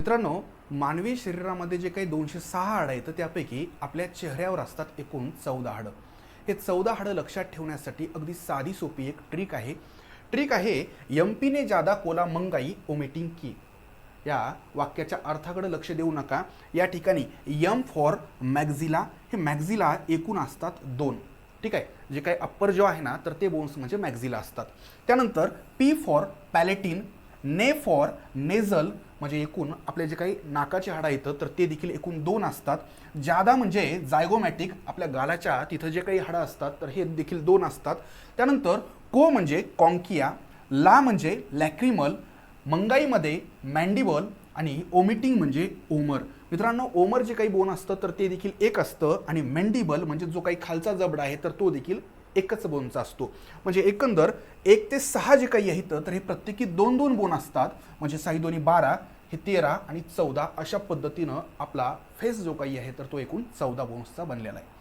मित्रांनो, मानवी शरीरामध्ये जे काही 206 हाडं आहेत त्यापैकी आपल्या चेहऱ्यावर असतात एकूण 14 हाडं. हे 14 हाडं लक्षात ठेवण्यासाठी अगदी साधी सोपी एक ट्रिक आहे एमपीने जादा कोला मंगाई ओमिटिंग की. या वाक्याच्या अर्थाकडे लक्ष देऊ नका. या ठिकाणी एम फॉर मॅक्झिला, हे मॅक्झिला एकूण असतात 2. ठीक आहे, जे काही अप्पर जो आहे ना तर ते बोन्स म्हणजे मॅक्झिला असतात. त्यानंतर पी फॉर पॅलेटिन, ने फॉर नेझल म्हणजे एकूण आपले जे काही नाकाचे हाडं येतं तर ते देखील एकूण 2 असतात. जादा म्हणजे जायगोमॅटिक, आपल्या गालाच्या तिथं जे काही हाडं असतात तर हे देखील 2 असतात. त्यानंतर को म्हणजे कॉन्किया, ला म्हणजे लॅक्रिमल, मंगाईमध्ये मॅन्डिबल आणि ओमिटिंग म्हणजे ओमर. मित्रांनो, ओमर जे काही बोन असतं तर ते देखील 1 असतं आणि मॅन्डिबल म्हणजे जो काही खालचा जबडा आहे तर तो देखील एकच बोनचा असतो. म्हणजे एकंदर 1 ते 6 जे काही आहेत तर हे प्रत्येकी 2-2 बोन असतात. म्हणजे 6 दोन्ही 12, हे 13 आणि 14 अशा पद्धतीनं आपला फेस जो काही आहे तर तो एकूण 14 बोन्सचा बनलेला आहे.